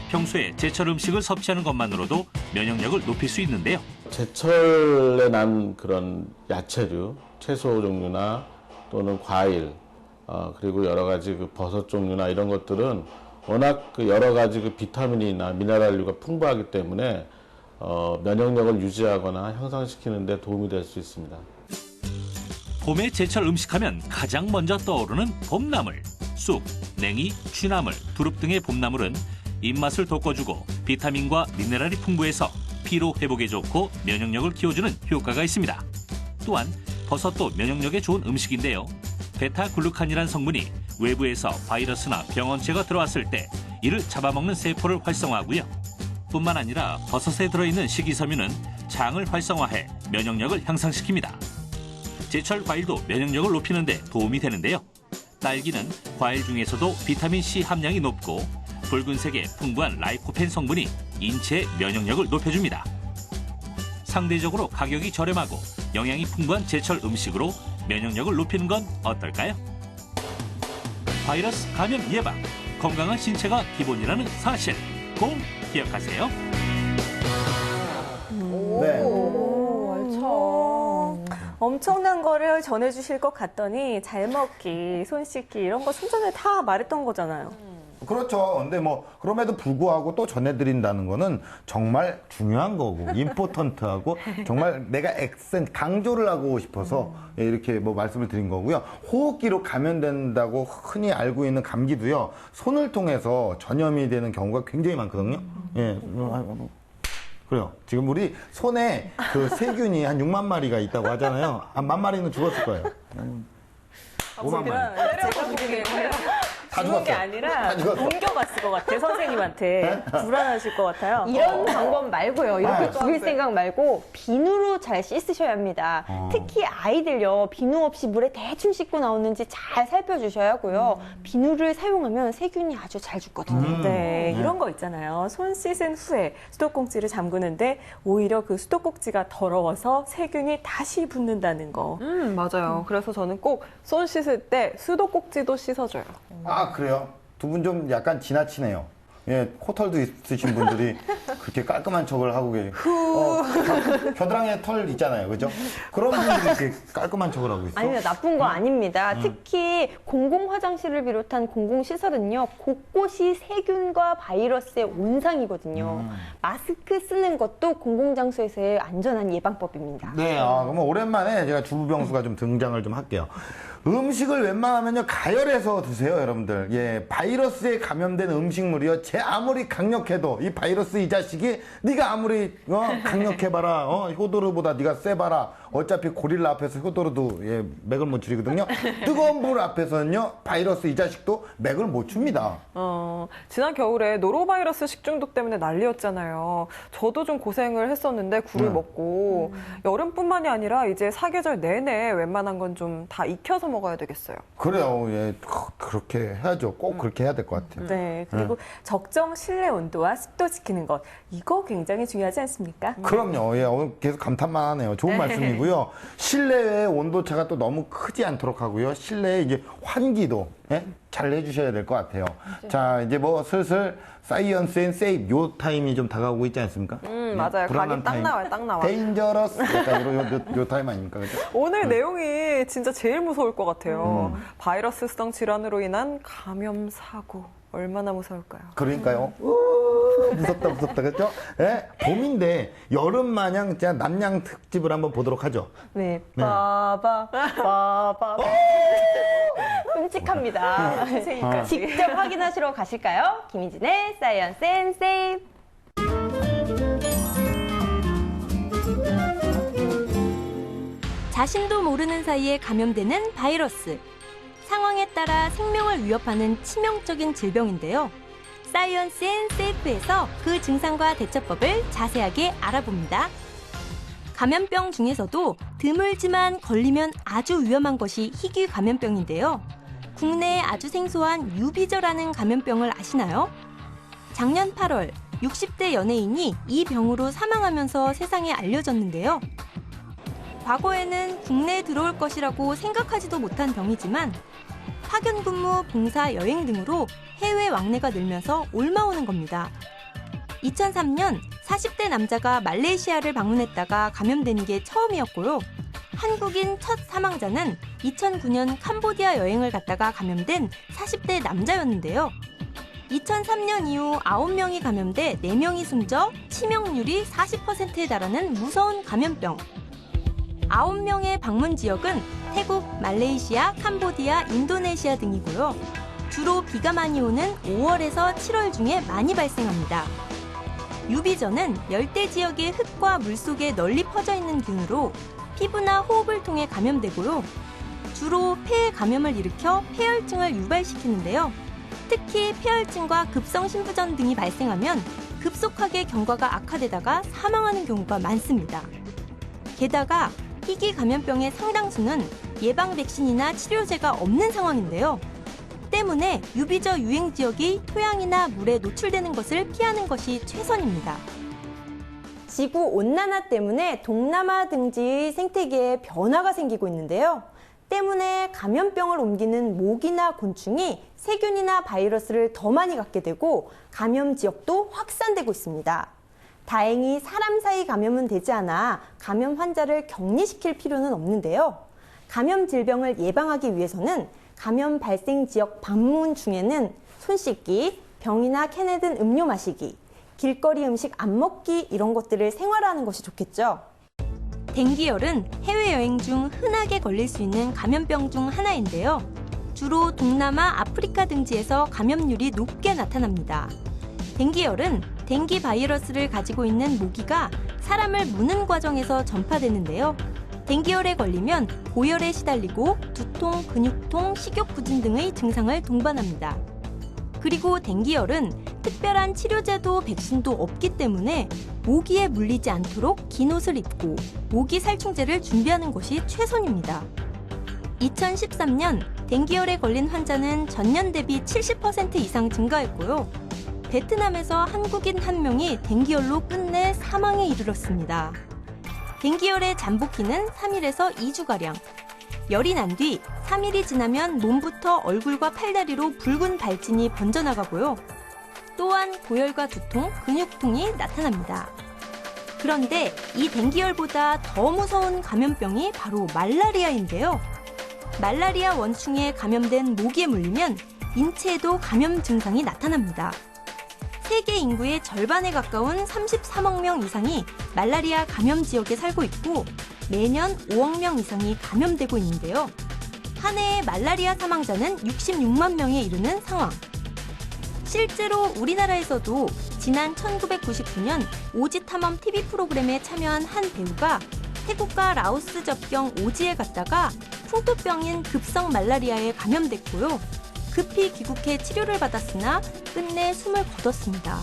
평소에 제철 음식을 섭취하는 것만으로도 면역력을 높일 수 있는데요. 제철에 난 그런 야채류, 채소 종류나 또는 과일, 그리고 여러 가지 그 버섯 종류나 이런 것들은 워낙 그 여러 가지 그 비타민이나 미네랄류가 풍부하기 때문에 면역력을 유지하거나 향상시키는 데 도움이 될 수 있습니다. 봄에 제철 음식하면 가장 먼저 떠오르는 봄나물. 쑥, 냉이, 취나물, 두릅 등의 봄나물은 입맛을 돋궈주고 비타민과 미네랄이 풍부해서 피로 회복에 좋고 면역력을 키워주는 효과가 있습니다. 또한 버섯도 면역력에 좋은 음식인데요. 베타글루칸이라는 성분이 외부에서 바이러스나 병원체가 들어왔을 때 이를 잡아먹는 세포를 활성화하고요. 뿐만 아니라 버섯에 들어있는 식이섬유는 장을 활성화해 면역력을 향상시킵니다. 제철 과일도 면역력을 높이는 데 도움이 되는데요. 딸기는 과일 중에서도 비타민C 함량이 높고 붉은색의 풍부한 라이코펜 성분이 인체의 면역력을 높여줍니다. 상대적으로 가격이 저렴하고 영양이 풍부한 제철 음식으로 면역력을 높이는 건 어떨까요? 바이러스 감염 예방, 건강한 신체가 기본이라는 사실 꼭 기억하세요. 네. 엄청난 거를 전해주실 것 같더니 잘 먹기, 손 씻기 이런 거 좀 전에 다 말했던 거잖아요. 그렇죠. 근데 뭐 그럼에도 불구하고 또 전해드린다는 거는 정말 중요한 거고 임포턴트하고 정말 내가 강조를 하고 싶어서 이렇게 뭐 말씀을 드린 거고요. 호흡기로 감염된다고 흔히 알고 있는 감기도요. 손을 통해서 전염이 되는 경우가 굉장히 많거든요. 예. 그래요. 지금 우리 손에 그 세균이 한 6만 마리가 있다고 하잖아요. 한 1만 마리는 죽었을 거예요. 5만 마리. 제가 보기에는 다 죽은 게 죽었어요. 아니라 다 죽었어. 옮겨갔을 것 같아요. 선생님한테. 불안하실 것 같아요. 이런 방법 말고요. 이렇게 네. 죽일 생각 말고 비누로 잘 씻으셔야 합니다. 특히 아이들요. 비누 없이 물에 대충 씻고 나오는지 잘 살펴주셔야 하고요. 비누를 사용하면 세균이 아주 잘 죽거든요. 네, 이런 거 있잖아요. 손 씻은 후에 수도꼭지를 잠그는데 오히려 그 수도꼭지가 더러워서 세균이 다시 붙는다는 거. 맞아요. 그래서 저는 꼭 손 씻을 때 수도꼭지도 씻어줘요. 아, 그래요? 두 분 좀 약간 지나치네요. 예, 코털도 있으신 분들이 그렇게 깔끔한 척을 하고 계세요. 겨드랑이에 털 있잖아요. 그죠? 그런 분들이 이렇게 깔끔한 척을 하고 있어요. 아닙니다. 나쁜 거 아닙니다. 특히 공공 화장실을 비롯한 공공 시설은요. 곳곳이 세균과 바이러스의 온상이거든요. 마스크 쓰는 것도 공공 장소에서의 안전한 예방법입니다. 네, 그러면 오랜만에 제가 주부병수가 좀 등장을 좀 할게요. 음식을 웬만하면요 가열해서 드세요, 여러분들. 예, 바이러스에 감염된 음식물이요. 제 아무리 강력해도 이 바이러스 이 자식이 네가 아무리 강력해봐라, 효도르보다 네가 세봐라. 어차피 고릴라 앞에서 효도르도 맥을 못 추리거든요. 뜨거운 불 앞에서는요 바이러스 이 자식도 맥을 못 춥니다. 지난 겨울에 노로바이러스 식중독 때문에 난리였잖아요. 저도 좀 고생을 했었는데 굴을 먹고 여름뿐만이 아니라 이제 사계절 내내 웬만한 건 좀 다 익혀서 먹어야 되겠어요. 그래요. 예, 그렇게 해야죠. 꼭 그렇게 해야 될 것 같아요. 네, 그리고 적정 실내 온도와 습도 지키는 것. 이거 굉장히 중요하지 않습니까? 그럼요. 예, 오늘 계속 감탄만 하네요. 좋은 말씀이고요. 실내의 온도차가 또 너무 크지 않도록 하고요. 실내에 이제 환기도 잘 해주셔야 될 것 같아요. 자, 이제 뭐 슬슬 사이언스 앤 세이브 요 타임이 좀 다가오고 있지 않습니까? 맞아요. 불안한 각이 딱 타임. 나와요. 딱 나와. 데인저러스 약간 요 타임 아닙니까? 그죠? 오늘 내용이 진짜 제일 무서울 것 같아요. 바이러스성 질환으로 인한 감염 사고. 얼마나 무서울까요? 그러니까요. 무섭다, 그죠? 예? 봄인데 여름 마냥 진짜 남양 특집을 한번 보도록 하죠. 네, 네. 빠바. 끔찍합니다. 직접 확인하시러 가실까요? 김희진의 사이언스 앤 세이브. 자신도 모르는 사이에 감염되는 바이러스. 상황에 따라 생명을 위협하는 치명적인 질병인데요. 사이언스 앤 세이프에서 그 증상과 대처법을 자세하게 알아봅니다. 감염병 중에서도 드물지만 걸리면 아주 위험한 것이 희귀 감염병인데요. 국내에 아주 생소한 유비저라는 감염병을 아시나요? 작년 8월 60대 연예인이 이 병으로 사망하면서 세상에 알려졌는데요. 과거에는 국내에 들어올 것이라고 생각하지도 못한 병이지만 파견 근무, 봉사, 여행 등으로 해외 왕래가 늘면서 옮아오는 겁니다. 2003년 40대 남자가 말레이시아를 방문했다가 감염된 게 처음이었고요. 한국인 첫 사망자는 2009년 캄보디아 여행을 갔다가 감염된 40대 남자였는데요. 2003년 이후 9명이 감염돼 4명이 숨져 치명률이 40%에 달하는 무서운 감염병. 9명의 방문 지역은 태국, 말레이시아, 캄보디아, 인도네시아 등이고요. 주로 비가 많이 오는 5월에서 7월 중에 많이 발생합니다. 유비저는 열대 지역의 흙과 물속에 널리 퍼져 있는 균으로 피부나 호흡을 통해 감염되고요. 주로 폐에 감염을 일으켜 폐혈증을 유발시키는데요. 특히 폐혈증과 급성 신부전 등이 발생하면 급속하게 경과가 악화되다가 사망하는 경우가 많습니다. 게다가 희귀 감염병의 상당수는 예방 백신이나 치료제가 없는 상황인데요. 때문에 유비저 유행 지역이 토양이나 물에 노출되는 것을 피하는 것이 최선입니다. 지구 온난화 때문에 동남아 등지의 생태계에 변화가 생기고 있는데요. 때문에 감염병을 옮기는 모기나 곤충이 세균이나 바이러스를 더 많이 갖게 되고 감염 지역도 확산되고 있습니다. 다행히 사람 사이 감염은 되지 않아 감염 환자를 격리시킬 필요는 없는데요. 감염 질병을 예방하기 위해서는 감염 발생 지역 방문 중에는 손 씻기, 병이나 캔에 든 음료 마시기, 길거리 음식 안 먹기 이런 것들을 생활화하는 것이 좋겠죠. 댕기열은 해외여행 중 흔하게 걸릴 수 있는 감염병 중 하나인데요. 주로 동남아, 아프리카 등지에서 감염률이 높게 나타납니다. 댕기열은 댕기 바이러스를 가지고 있는 모기가 사람을 무는 과정에서 전파되는데요. 댕기열에 걸리면 고열에 시달리고 두통, 근육통, 식욕부진 등의 증상을 동반합니다. 그리고 댕기열은 특별한 치료제도 백신도 없기 때문에 모기에 물리지 않도록 긴 옷을 입고 모기 살충제를 준비하는 것이 최선입니다. 2013년 댕기열에 걸린 환자는 전년 대비 70% 이상 증가했고요. 베트남에서 한국인 1명이 댕기열로 끝내 사망에 이르렀습니다. 댕기열의 잠복기는 3일에서 2주가량. 열이 난 뒤 3일이 지나면 몸부터 얼굴과 팔다리로 붉은 발진이 번져나가고요. 또한 고열과 두통, 근육통이 나타납니다. 그런데 이 댕기열보다 더 무서운 감염병이 바로 말라리아인데요. 말라리아 원충에 감염된 모기에 물리면 인체에도 감염 증상이 나타납니다. 세계 인구의 절반에 가까운 33억 명 이상이 말라리아 감염 지역에 살고 있고 매년 5억 명 이상이 감염되고 있는데요. 한 해의 말라리아 사망자는 66만 명에 이르는 상황. 실제로 우리나라에서도 지난 1999년 오지 탐험 TV 프로그램에 참여한 한 배우가 태국과 라오스 접경 오지에 갔다가 풍토병인 급성 말라리아에 감염됐고요. 급히 귀국해 치료를 받았으나 끝내 숨을 거뒀습니다.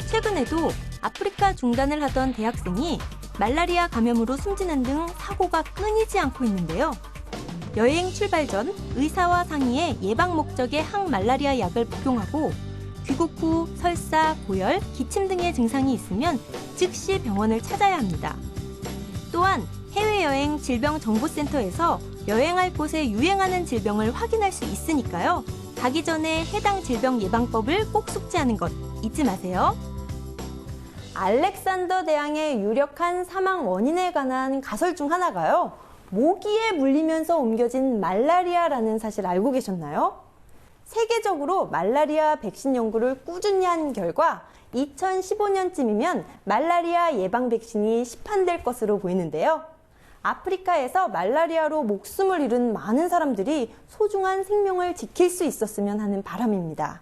최근에도 아프리카 중단을 하던 대학생이 말라리아 감염으로 숨지는 등 사고가 끊이지 않고 있는데요. 여행 출발 전 의사와 상의해 예방 목적의 항말라리아 약을 복용하고 귀국 후 설사, 고열, 기침 등의 증상이 있으면 즉시 병원을 찾아야 합니다. 또한 해외여행 질병정보센터에서 여행할 곳에 유행하는 질병을 확인할 수 있으니까요. 가기 전에 해당 질병 예방법을 꼭 숙지하는 것 잊지 마세요. 알렉산더 대왕의 유력한 사망 원인에 관한 가설 중 하나가요. 모기에 물리면서 옮겨진 말라리아라는 사실 알고 계셨나요? 세계적으로 말라리아 백신 연구를 꾸준히 한 결과 2015년쯤이면 말라리아 예방 백신이 시판될 것으로 보이는데요. 아프리카에서 말라리아로 목숨을 잃은 많은 사람들이 소중한 생명을 지킬 수 있었으면 하는 바람입니다.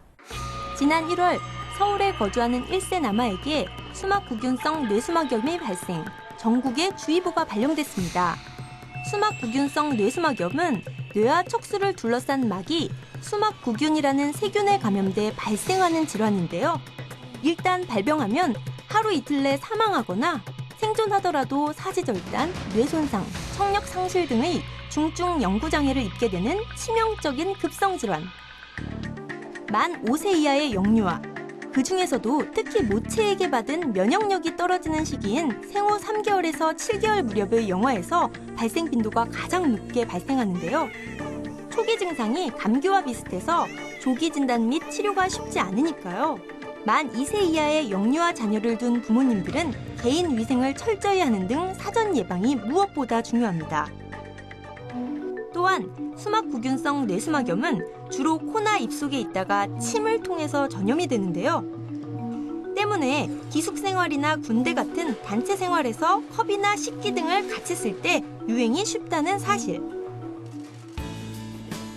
지난 1월 서울에 거주하는 1세 남아에게 수막구균성 뇌수막염이 발생, 전국에 주의보가 발령됐습니다. 수막구균성 뇌수막염은 뇌와 척수를 둘러싼 막이 수막구균이라는 세균에 감염돼 발생하는 질환인데요. 일단 발병하면 하루 이틀 내 사망하거나 생존하더라도 사지절단, 뇌손상, 청력 상실 등의 중증 영구장애를 입게 되는 치명적인 급성질환. 만 5세 이하의 영유아, 그 중에서도 특히 모체에게 받은 면역력이 떨어지는 시기인 생후 3개월에서 7개월 무렵의 영아에서 발생 빈도가 가장 높게 발생하는데요. 초기 증상이 감기와 비슷해서 조기 진단 및 치료가 쉽지 않으니까요. 만 2세 이하의 영유아 자녀를 둔 부모님들은 개인 위생을 철저히 하는 등 사전 예방이 무엇보다 중요합니다. 또한 수막구균성 뇌수막염은 주로 코나 입속에 있다가 침을 통해서 전염이 되는데요. 때문에 기숙생활이나 군대 같은 단체 생활에서 컵이나 식기 등을 같이 쓸 때 유행이 쉽다는 사실.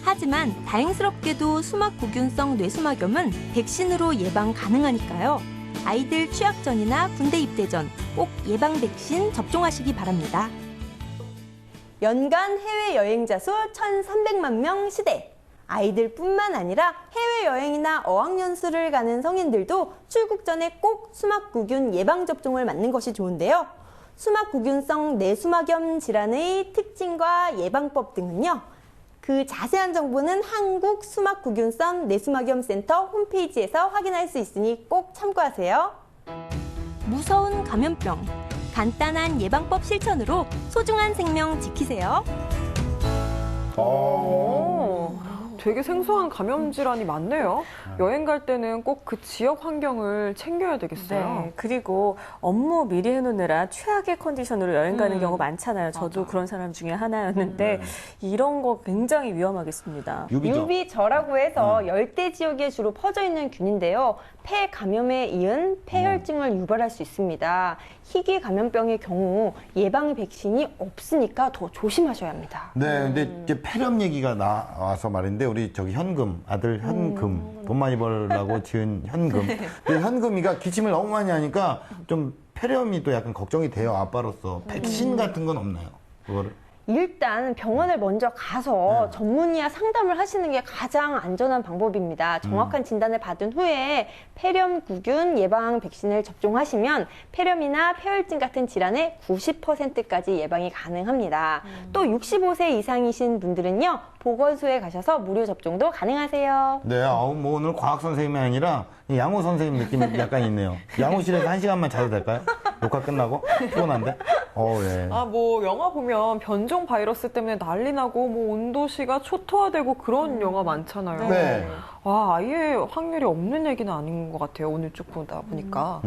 하지만 다행스럽게도 수막구균성 뇌수막염은 백신으로 예방 가능하니까요. 아이들 취학 전이나 군대 입대 전 꼭 예방 백신 접종하시기 바랍니다. 연간 해외 여행자 수 1,300만 명 시대. 아이들뿐만 아니라 해외여행이나 어학연수를 가는 성인들도 출국 전에 꼭 수막구균 예방접종을 맞는 것이 좋은데요. 수막구균성 뇌수막염 질환의 특징과 예방법 등은요. 그 자세한 정보는 한국수막구균성 뇌수막염센터 홈페이지에서 확인할 수 있으니 꼭 참고하세요. 무서운 감염병. 간단한 예방법 실천으로 소중한 생명 지키세요. 되게 생소한 감염 질환이 많네요. 여행 갈 때는 꼭 그 지역 환경을 챙겨야 되겠어요. 네, 그리고 업무 미리 해놓느라 최악의 컨디션으로 여행 가는 경우 많잖아요. 저도 그런 사람 중에 하나였는데 이런 거 굉장히 위험하겠습니다. 유비저라고 해서 열대 지역에 주로 퍼져 있는 균인데요. 폐 감염에 이은 폐혈증을 유발할 수 있습니다. 희귀 감염병의 경우 예방 백신이 없으니까 더 조심하셔야 합니다. 네, 근데 이제 폐렴 얘기가 나와서 말인데 우리 저기 현금 아들 현금 돈 많이 벌라고 지은 현금. 근데 현금이가 기침을 너무 많이 하니까 좀 폐렴이 또 약간 걱정이 돼요 아빠로서. 백신 같은 건 없나요? 그거를? 일단 병원을 먼저 가서 전문의와 상담을 하시는 게 가장 안전한 방법입니다. 정확한 진단을 받은 후에 폐렴구균 예방 백신을 접종하시면 폐렴이나 폐혈증 같은 질환의 90%까지 예방이 가능합니다. 또 65세 이상이신 분들은요. 보건소에 가셔서 무료 접종도 가능하세요. 네, 뭐 오늘 과학 선생님이 아니라 양호 선생님 느낌이 약간 있네요. 양호실에서 1시간만 자도 될까요? 녹화 끝나고? 피곤한데? 예. 뭐 영화 보면 변종 바이러스 때문에 난리 나고 뭐 온도시가 초토화되고 그런 영화 많잖아요. 네. 아예 확률이 없는 얘기는 아닌 것 같아요. 오늘 쭉 보다 보니까.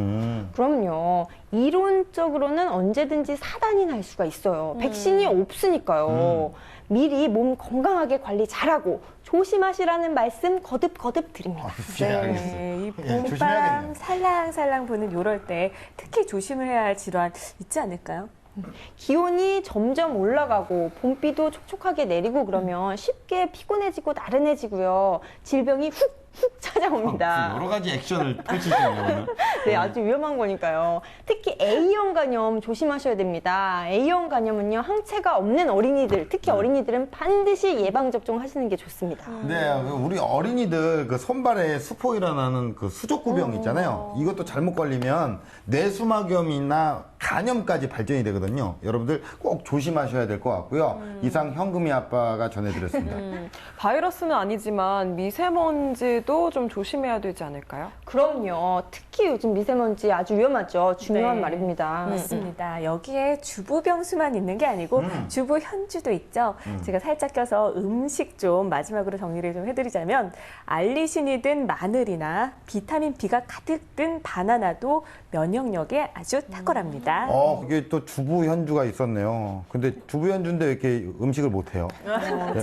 그럼요. 이론적으로는 언제든지 사단이 날 수가 있어요. 백신이 없으니까요. 미리 몸 건강하게 관리 잘하고 조심하시라는 말씀 거듭거듭 드립니다. 네, 이 봄바람 살랑살랑 부는 요럴 때 특히 조심을 해야 할 질환 있지 않을까요? 기온이 점점 올라가고 봄비도 촉촉하게 내리고 그러면 쉽게 피곤해지고 나른해지고요. 질병이 훅 찾아옵니다. 여러 가지 액션을 펼치시네요, 오늘. 네, 아주 위험한 거니까요. 특히 A형 간염 조심하셔야 됩니다. A형 간염은요, 항체가 없는 어린이들, 특히 어린이들은 반드시 예방접종 하시는 게 좋습니다. 네, 우리 어린이들 그 손발에 수포이라는 그 수족구병 있잖아요. 이것도 잘못 걸리면 뇌수막염이나 간염까지 발전이 되거든요. 여러분들 꼭 조심하셔야 될 것 같고요. 이상 현금이 아빠가 전해드렸습니다. 바이러스는 아니지만 미세먼지도 좀 조심해야 되지 않을까요? 그럼요. 특히 요즘 미세먼지 아주 위험하죠. 중요한 네, 말입니다. 맞습니다. 여기에 주부병수만 있는 게 아니고 주부현주도 있죠. 제가 살짝 껴서 음식 좀 마지막으로 정리를 좀 해드리자면 알리신이 든 마늘이나 비타민 B가 가득 든 바나나도 면역력에 아주 탁월합니다. 그게 또 주부 현주가 있었네요. 근데 주부 현주인데 왜 이렇게 음식을 못해요?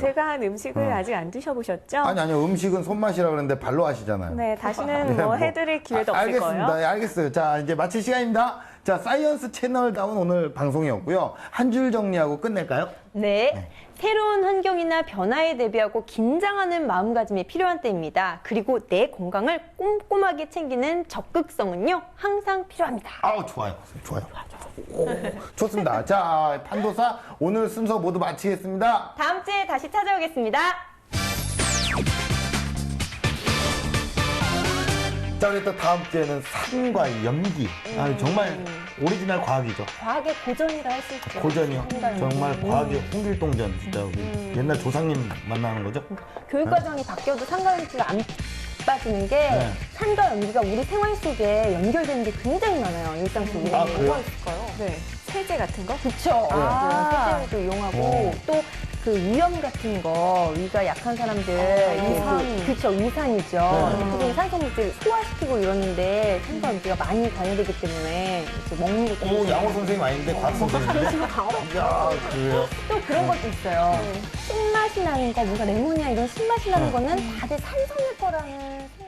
제가 한 음식을 아직 안 드셔보셨죠? 아니요. 음식은 손맛이라 그러는데 발로 하시잖아요. 네, 다시는 뭐 해드릴 기회도 없을 알겠습니다. 거예요. 네, 알겠어요. 자, 이제 마칠 시간입니다. 자, 사이언스 채널다운 오늘 방송이었고요. 한 줄 정리하고 끝낼까요? 네. 새로운 환경이나 변화에 대비하고 긴장하는 마음가짐이 필요한 때입니다. 그리고 내 건강을 꼼꼼하게 챙기는 적극성은요, 항상 필요합니다. 좋아요. 좋습니다. 자, 판도사 오늘 순서 모두 마치겠습니다. 다음 주에 다시 찾아오겠습니다. 자, 우리 또 다음 주에는 산과 연기. 정말 오리지널 과학이죠. 과학의 고전이라 할 수 있죠. 고전이요. 산과 연기. 정말 과학의 홍길동전. 진짜 우리 옛날 조상님 만나는 거죠? 교육과정이 바뀌어도 산과 연기가 안 빠지는 게 산과 연기가 우리 생활 속에 연결되는 게 굉장히 많아요. 일상 속에. 그래요? 뭐가 있을까요? 네, 세제 같은 거? 그쵸. 세제도 이용하고 또 그 위염 같은 거, 위가 약한 사람들, 그쵸, 위산이죠. 특히 산소물질 소화시키고 이러는데 산과 연기가 많이 관여되기 때문에 이제 먹는 것도. 양호 선생님 아닌데 과학 선생님. 야, 그래요? 또 그런 것도 있어요. 신맛이 나는 거, 뭔가 레몬이나 이런 신맛이 나는 거는 다들 산성일 거라는 생각.